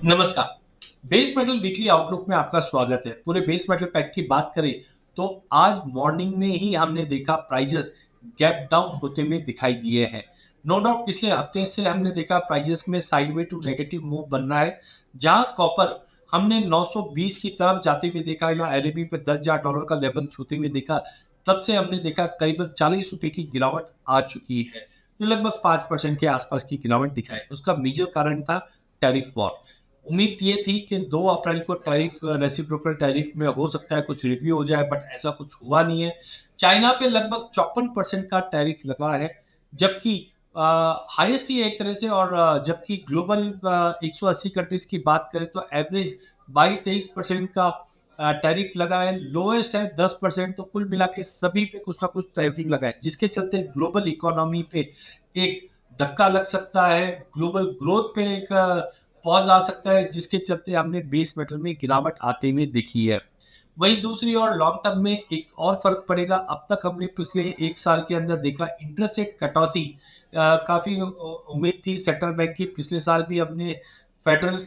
नमस्कार। Base metal weekly outlook में आपका स्वागत है। पूरे बेस मेटल पैक की बात करें तो आज मॉर्निंग में ही हमने देखा प्राइजेस गैप डाउन होते हुए दिखाई दिए हैं। नो डाउट पिछले हफ्ते से हमने देखा प्राइजेस में साइडवे टू नेगेटिव मूव बन रहा है, जहां कॉपर हमने 920 की तरफ जाते हुए देखा या एलईबी पे $10,000 का लेवल छूते हुए देखा। तब से हमने देखा करीबन 40 रुपए की गिरावट आ चुकी है, जो लगभग 5% के आसपास की गिरावट दिखाए। उसका मेजर कारण था टैरिफ वॉर। उम्मीद ये थी कि 2 अप्रैल को टैरिफ रेसिप्रोकल टैरिफ में हो सकता है कुछ रिव्यू हो जाए, बट ऐसा कुछ हुआ नहीं है। चाइना पे लगभग 54% का टैरिफ लगा है, जबकि हाईएस्ट ही एक तरह से। और जबकि ग्लोबल 180 कंट्रीज की बात करें तो एवरेज 22-23% का टैरिफ लगा है। लोएस्ट है 10%। तो कुल मिला के सभी पे कुछ ना कुछ टैरिफ लगा है, जिसके चलते ग्लोबल इकोनॉमी पे एक धक्का लग सकता है, ग्लोबल ग्रोथ पे एक पॉज आ सकता है, जिसके चलते हमने बेस मेटल में गिरावट आते हुए देखी है। वहीं दूसरी ओर लॉन्ग टर्म में एक और फर्क पड़ेगा। अब तक हमने पिछले एक साल के अंदर देखा इंटरेस्ट रेट कटौती काफी उम्मीद थी सेंट्रल बैंक की। पिछले साल भी हमने फेडरल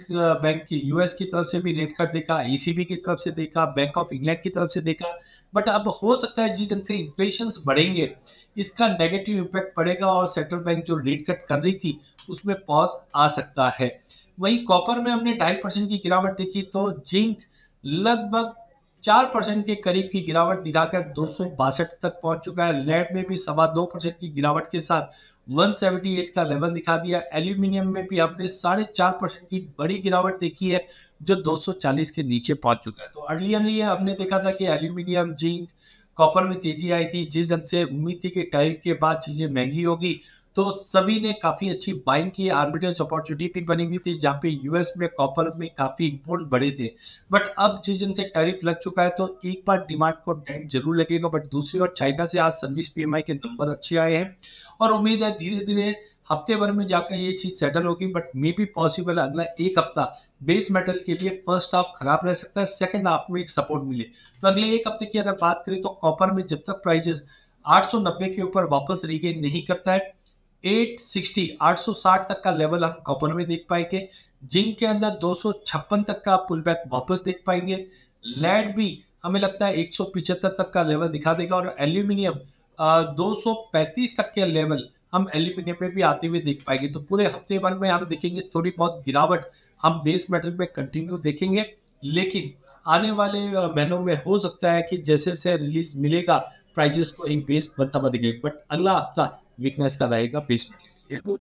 बैंक की यूएस की तरफ से भी रेट कट देखा, ईसीबी की तरफ से देखा, बैंक ऑफ इंग्लैंड की तरफ से देखा। बट अब हो सकता है जिस ढंग से इन्फ्लेशन बढ़ेंगे, इसका नेगेटिव इम्पैक्ट पड़ेगा और सेंट्रल बैंक जो रेट कट कर रही थी उसमें पॉज आ सकता है। वहीं कॉपर में हमने 2.5% की गिरावट देखी, तो जिंक लगभग 4% के करीब की गिरावट दिखाकर 262 तक पहुंच चुका है। लेड में भी 2.25% की गिरावट के साथ 178 का लेवल दिखा दिया। एल्यूमिनियम में भी हमने 4.5% की बड़ी गिरावट देखी है, जो 240 के नीचे पहुंच चुका है। तो अर्लियरली हमने देखा था कि एल्यूमिनियम, जिंक, कॉपर में तेजी आई थी। जिस ढंग से उम्मीद थी कि टैरिफ के बाद चीजें महंगी होगी, तो सभी ने काफी अच्छी बाइंग की। आर्बिट्रेज अपॉर्चुनिटी भी बनी हुई थी, जहाँ पे यूएस में कॉपर में काफी इंपोर्ट बढ़े थे। बट अब जिस दिन से टैरिफ लग चुका है, तो एक बार डिमांड को डेंट जरूर लगेगा। बट दूसरी ओर चाइना से आज सर्विस पीएमआई के नंबर अच्छे आए हैं, और उम्मीद है धीरे धीरे हफ्ते भर में जाकर ये चीज सेटल होगी। बट मे भी पॉसिबल अगला एक हफ्ता बेस मेटल के लिए फर्स्ट हाफ खराब रह सकता है, सेकंड हाफ में एक सपोर्ट मिले। तो अगले एक हफ्ते की अगर बात करें तो कॉपर में जब तक प्राइजेस 890 के ऊपर वापस रीगेन नहीं करता है, 860 तक का लेवल हम कॉपर में देख पाएंगे। जिंक के अंदर 256 तक का पुल बैक वापस देख पाएंगे। लेड भी हमें लगता है 175 तक का लेवल दिखा देगा, और एल्यूमिनियम 235 तक के लेवल हम एल्यूमिनियम में भी आते हुए देख पाएंगे। तो पूरे हफ्ते भर में हम देखेंगे थोड़ी बहुत गिरावट हम बेस मेटल में कंटिन्यू देखेंगे। लेकिन आने वाले महीनों में हो सकता है कि जैसे जैसे रिलीज मिलेगा प्राइजेस को एक बेस बनता हुआ दिखेगा। बट अगला हफ्ता वीकनेस का रहेगा बेस मेटल के लिए।